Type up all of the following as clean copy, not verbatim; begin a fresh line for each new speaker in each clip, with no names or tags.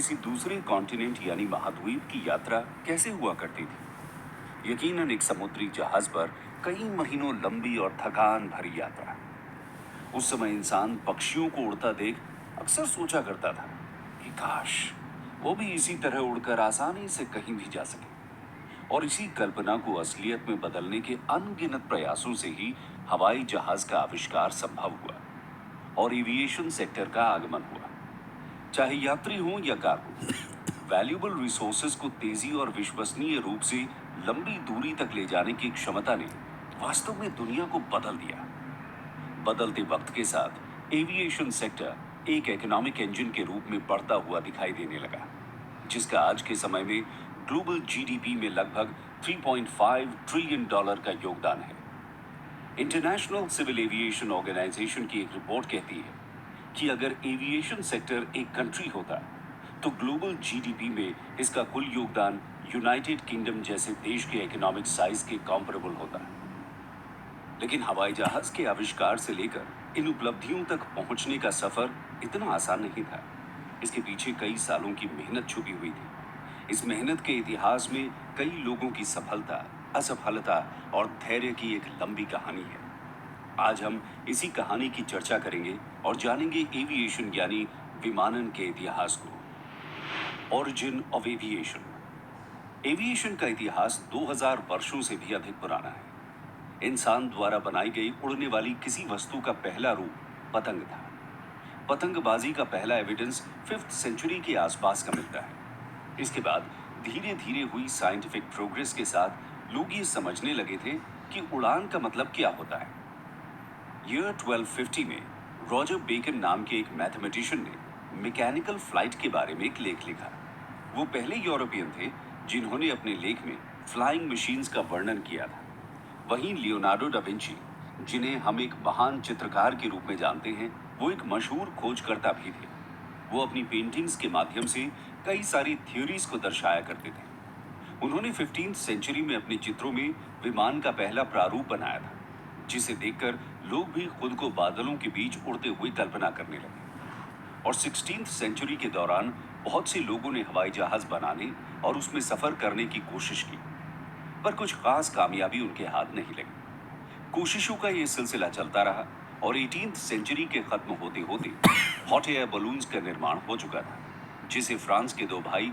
किसी दूसरे कॉन्टिनेंट यानी महाद्वीप की यात्रा कैसे हुआ करती थी। यकीनन एक समुद्री जहाज पर कई महीनों लंबी और थकान भरी यात्रा। उस समय इंसान पक्षियों को उड़ता देख अक्सर सोचा करता था कि काश वो भी इसी तरह उड़कर आसानी से कहीं भी जा सके। और इसी कल्पना को असलियत में बदलने के अनगिनत प्रयासों से ही हवाई जहाज का आविष्कार संभव हुआ और एविएशन सेक्टर का आगमन हुआ। चाहे यात्री हो या कार्गो, वैल्यूएबल रिसोर्सेज को तेजी और विश्वसनीय रूप से लंबी दूरी तक ले जाने की क्षमता ने वास्तव में दुनिया को बदल दिया। बदलते वक्त के साथ एविएशन सेक्टर एक इकोनॉमिक इंजन के रूप में बढ़ता हुआ दिखाई देने लगा, जिसका आज के समय में ग्लोबल जीडीपी में लगभग 3.5 ट्रिलियन डॉलर का योगदान है। इंटरनेशनल सिविल एविएशन ऑर्गेनाइजेशन की एक रिपोर्ट कहती है कि अगर एविएशन सेक्टर एक कंट्री होता तो ग्लोबल जीडीपी में इसका कुल योगदान यूनाइटेड किंगडम जैसे देश के इकोनॉमिक साइज के कंपैरेबल होता। लेकिन हवाई जहाज के आविष्कार से लेकर इन उपलब्धियों तक पहुंचने का सफर इतना आसान नहीं था। इसके पीछे कई सालों की मेहनत छुपी हुई थी। इस मेहनत के इतिहास में कई लोगों की सफलता, असफलता और धैर्य की एक लंबी कहानी है। आज हम इसी कहानी की चर्चा करेंगे और जानेंगे एविएशन यानी विमानन के इतिहास को। Origin of aviation. एविएशन का इतिहास 2000 वर्षों से भी अधिक पुराना है। इंसान द्वारा बनाई गई उड़ने वाली किसी वस्तु का पहला रूप पतंग था। पतंगबाजी का पहला एविडेंस 5th सेंचुरी के आसपास का मिलता है। इसके बाद धीरे धीरे हुई साइंटिफिक प्रोग्रेस के साथ लोग ये समझने लगे थे कि उड़ान का मतलब क्या होता है। ईयर 1250 में रॉजर बेकन नाम के एक मैथमेटिशियन ने मैकेनिकल फ्लाइट के बारे में एक लेख लिखा। वो पहले यूरोपियन थे जिन्होंने अपने लेख में फ्लाइंग मशीन्स का वर्णन किया था। वहीं लियोनार्डो डा विंची, जिन्हें हम एक महान चित्रकार के रूप में जानते हैं, वो एक मशहूर खोजकर्ता भी थे। वो अपनी पेंटिंग्स के माध्यम से कई सारी थ्योरीज को दर्शाया करते थे। उन्होंने 15th सेंचुरी में अपने चित्रों में विमान का पहला प्रारूप बनाया था, जिसे देखकर लोग भी खुद को बादलों के बीच उड़ते हुए कल्पना करने लगे। और 16th सेंचुरी के दौरान बहुत से लोगों ने हवाई जहाज बनाने और उसमें सफर करने की कोशिश की, पर कुछ खास कामयाबी उनके हाथ नहीं लगी। कोशिशों का ये सिलसिला चलता रहा और 18th सेंचुरी के खत्म होते होते हॉट एयर बलून्स का निर्माण हो चुका था, जिसे फ्रांस के दो भाई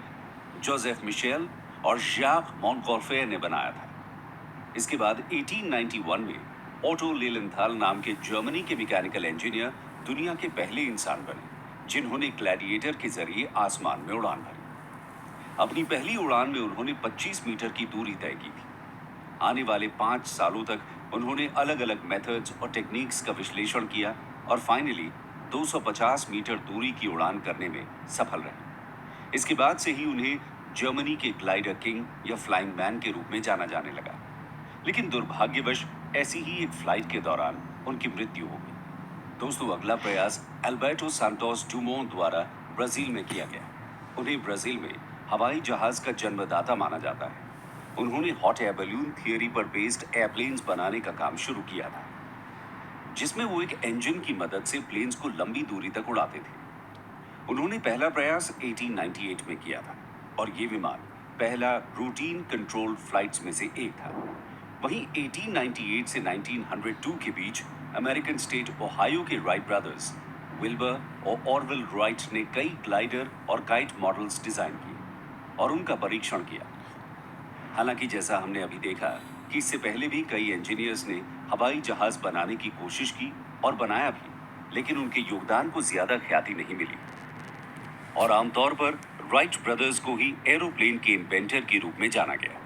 जोसेफ मिशेल और जैक मॉन्टगोल्फेर ने बनाया था। इसके बाद 1891 में ऑटो लेलेंथाल नाम के जर्मनी के मैकेनिकल इंजीनियर दुनिया के पहले इंसान बने, जिन्होंने ग्लैडिएटर के जरिए आसमान में उड़ान भरी। अपनी पहली उड़ान में उन्होंने 25 मीटर की दूरी तय की थी। आने वाले 5 सालों तक उन्होंने अलग अलग मेथड्स और टेक्निक्स का विश्लेषण किया और फाइनली 250 मीटर दूरी की उड़ान करने में सफल रहे। इसके बाद से ही उन्हें जर्मनी के ग्लाइडर किंग या फ्लाइंग मैन के रूप में जाना जाने लगा। लेकिन दुर्भाग्यवश ऐसी ही एक फ्लाइट के दौरान उनकी मृत्यु हो गई। दोस्तों, अगला प्रयास अल्बर्टो सांतोस डुमोंट द्वारा ब्राजील में किया गया। उन्हें ब्राजील में हवाई जहाज का जन्मदाता माना जाता है। उन्होंने हॉट एयर बलून थियरी पर बेस्ड एयरप्लेन्स बनाने का काम शुरू किया था, जिसमें वो एक इंजन की मदद से प्लेन्स को लंबी दूरी तक उड़ाते थे। उन्होंने पहला प्रयास 1898 में किया था और ये विमान पहला रूटीन कंट्रोल फ्लाइट्स में से एक था। वहीं 1898 से 1902 के बीच अमेरिकन स्टेट ओहायो के राइट ब्रदर्स विल्बर और ऑरवेल राइट ने कई ग्लाइडर और काइट मॉडल्स डिजाइन किए और उनका परीक्षण किया। हालांकि जैसा हमने अभी देखा कि इससे पहले भी कई इंजीनियर्स ने हवाई जहाज बनाने की कोशिश की और बनाया भी, लेकिन उनके योगदान को ज्यादा ख्याति नहीं मिली और आमतौर पर राइट ब्रदर्स को ही एरोप्लेन के इन्वेंटर के रूप में जाना गया।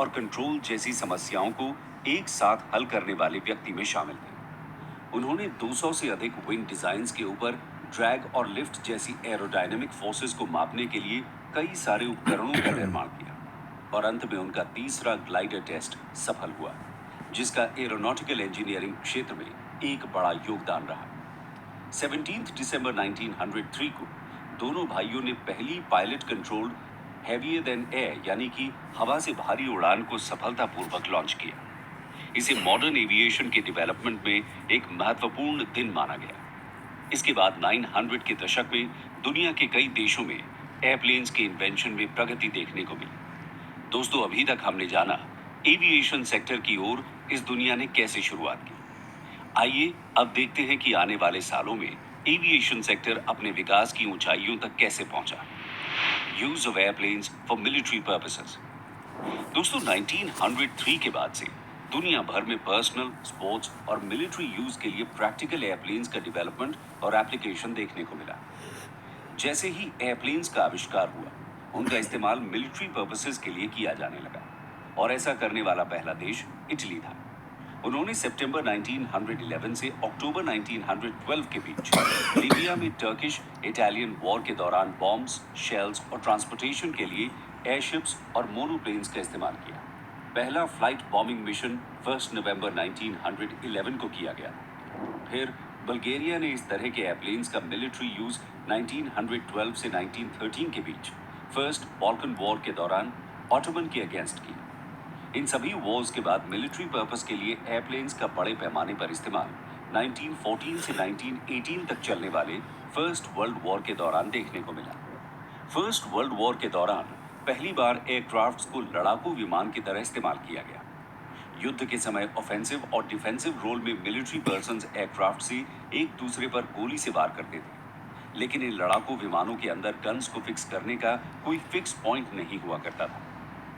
और कंट्रोल जैसी समस्याओं को एक साथ हल करने वाले व्यक्ति में शामिल थे। उन्होंने 200 से अधिक विंग डिजाइन्स के ऊपर ड्रैग और लिफ्ट जैसी एरोडायनेमिक फोर्सेस को मापने के लिए कई सारे उपकरणों का निर्माण किया और अंत में उनका तीसरा ग्लाइडर टेस्ट सफल हुआ, जिसका एरोनॉटिकल इंजीनियरिंग क्षेत्र में एक बड़ा योगदान रहा। 17 दिसंबर 1903 को दोनों भाइयों ने पहली pilot controlled heavier than air यानी कि हवा से भारी उड़ान को सफलतापूर्वक लॉन्च किया। इसे मॉडर्न एविएशन के डेवलपमेंट में एक महत्वपूर्ण दिन माना गया। इसके बाद 900 के दशक में दुनिया के कई देशों में एयरप्लेन्स के इन्वेंशन में प्रगति देखने को मिली। दोस्तों, अभी तक हमने जाना एविएशन सेक्टर की ओर इस दुनिया ने कैसे शुरुआत की। आइए अब देखते हैं कि आने वाले सालों में एविएशन सेक्टर अपने विकास की ऊंचाइयों तक कैसे पहुंचा। Use of airplanes for military purposes. दोस्तों, 1903 के बाद से दुनिया भर में पर्सनल, स्पोर्ट्स और मिलिट्री यूज के लिए प्रैक्टिकल एयरप्लेन्स का डेवलपमेंट और एप्लीकेशन देखने को मिला। जैसे ही एयरप्लेन्स का आविष्कार हुआ, उनका इस्तेमाल मिलिट्री पर्पसेस के लिए किया जाने लगा और ऐसा करने वाला पहला देश इटली था। उन्होंने सितंबर 1911 से अक्टूबर 1912 के बीच लीबिया में टर्किश इटालियन वॉर के दौरान बॉम्ब्स, शेल्स और ट्रांसपोर्टेशन के लिए एयरशिप्स और मोनोप्लेन्स का इस्तेमाल किया। पहला फ्लाइट बॉम्बिंग मिशन 1 नवंबर 1911 को किया गया। फिर बल्गेरिया ने इस तरह के एयरप्लेन्स का मिलिट्री यूज 1912 से 1913 के बीच फर्स्ट बॉल्कन वॉर के दौरान ऑटोमन के अगेंस्ट किया। इन सभी वॉर्स के बाद मिलिट्री पर्पस के लिए एयरप्लेन्स का बड़े पैमाने पर इस्तेमाल 1914 से 1918 तक चलने वाले फर्स्ट वर्ल्ड वॉर के दौरान देखने को मिला। फर्स्ट वर्ल्ड वॉर के दौरान पहली बार एयरक्राफ्ट्स को लड़ाकू विमान की तरह इस्तेमाल किया गया। युद्ध के समय ऑफेंसिव और डिफेंसिव रोल में मिलिट्री पर्सन्स एयरक्राफ्ट से एक दूसरे पर गोली से वार करते थे, लेकिन इन लड़ाकू विमानों के अंदर गन्स को फिक्स करने का कोई फिक्स पॉइंट नहीं हुआ करता था।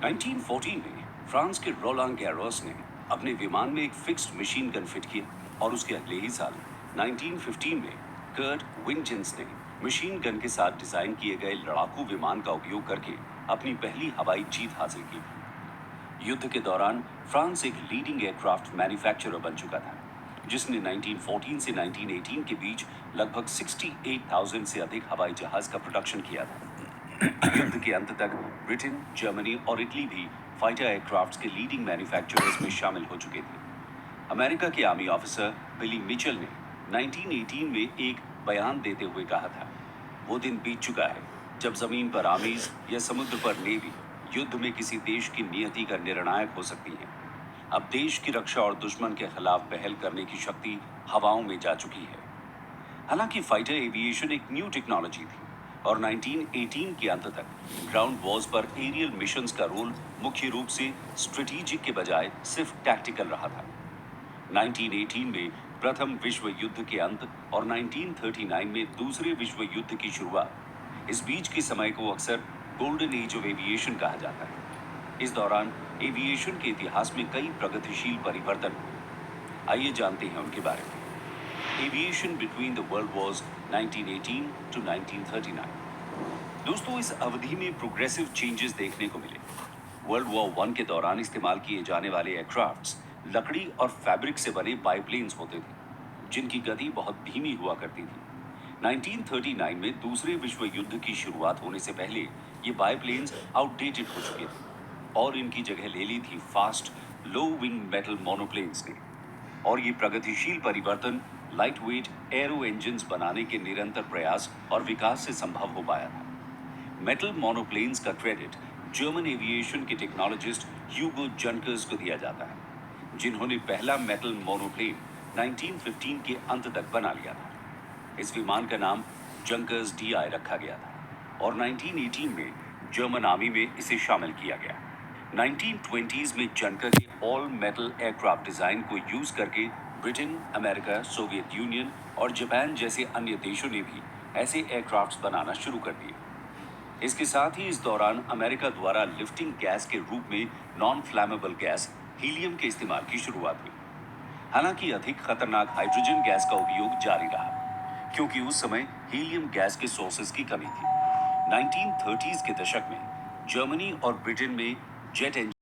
1914 में फ्रांस के रोलांड गैरोस ने अपने विमान में एक फिक्स्ड मशीन गन फिट किया और उसके अगले ही साल 1915 में कर्ट विंजेंस ने मशीन गन के साथ डिजाइन किए गए लड़ाकू विमान का उपयोग करके अपनी पहली हवाई जीत हासिल की। युद्ध के दौरान फ्रांस एक लीडिंग एयरक्राफ्ट मैन्युफैक्चरर बन चुका था, जिसने 1914 से 1918 के बीच लगभग 68,000 से अधिक हवाई जहाज का प्रोडक्शन किया था। युद्ध के अंत तक ब्रिटेन, जर्मनी और इटली भी फाइटर एयरक्राफ्ट्स के लीडिंग मैन्युफैक्चरर्स में शामिल हो चुके थे। अमेरिका के आर्मी ऑफिसर बिली मिचेल ने 1918 में एक बयान देते हुए कहा था, वो दिन बीत चुका है जब जमीन पर आर्मीज या समुद्र पर नेवी युद्ध में किसी देश की नियति का निर्णायक हो सकती है। अब देश की रक्षा और दुश्मन के खिलाफ पहल करने की शक्ति हवाओं में जा चुकी है। हालांकि फाइटर एविएशन एक न्यू टेक्नोलॉजी थी और 1918 के अंत तक ग्राउंड वॉर्स पर एरियल मिशंस का रोल मुख्य रूप से स्ट्रेटेजिक के बजाय सिर्फ टैक्टिकल रहा था। 1918 में प्रथम विश्व युद्ध के अंत और 1939 में दूसरे विश्व युद्ध की शुरुआत, इस बीच के समय को अक्सर गोल्डन एज ऑफ एविएशन कहा जाता है। इस दौरान एविएशन के इतिहास में कई प्रगतिशील परिवर्तन हुए। आइए जानते हैं उनके बारे में। Aviation between the world Wars 1918 to 1939। दोस्तों, इस अवधि में प्रोग्रेसिव चेंजेस देखने को मिले। वर्ल्ड वॉर 1 के दौरान इस्तेमाल किए जाने वाले एयरक्राफ्ट्स लकड़ी और फैब्रिक से बने बाइप्लेन्स होते थे, जिनकी गति बहुत धीमी हुआ करती थी। 1939 में दूसरे विश्व युद्ध की शुरुआत होने से पहले ये बाइप्लेन्स आउटडेटेड हो चुके थे और इनकी जगह ले ली थी फास्ट लो विंग मेटल मोनोप्लेन्स ने। और ये प्रगतिशील परिवर्तन लाइट वेट एरो इंजन्स बनाने के निरंतर प्रयास और विकास से संभव हो पाया था। मेटल मोनोप्लेन्स का क्रेडिट जर्मन एविएशन के टेक्नोलॉजिस्ट ह्यूगो जंकर्स को दिया जाता है, जिन्होंने पहला मेटल मोनोप्लेन 1915 के अंत तक बना लिया था। इस विमान का नाम जंकर्स DI रखा गया था और 1918 में जर्मन आर्मी में इसे शामिल किया गया। 1920s में जंकर के ऑल मेटल एयरक्राफ्ट डिजाइन को यूज करके ब्रिटेन, अमेरिका, सोवियत यूनियन और जापान जैसे अन्य देशों ने भी ऐसे एयरक्राफ्ट्स बनाना शुरू कर दिए। इसके साथ ही इस दौरान अमेरिका द्वारा लिफ्टिंग गैस के रूप में नॉन फ्लैमेबल गैस हीलियम के इस्तेमाल की शुरुआत हुई। हालांकि अधिक खतरनाक हाइड्रोजन गैस का उपयोग जारी रहा, क्योंकि उस समय हीलियम गैस के सोर्सेज की कमी थी। 1930s के दशक में जर्मनी और ब्रिटेन में जेट इंजन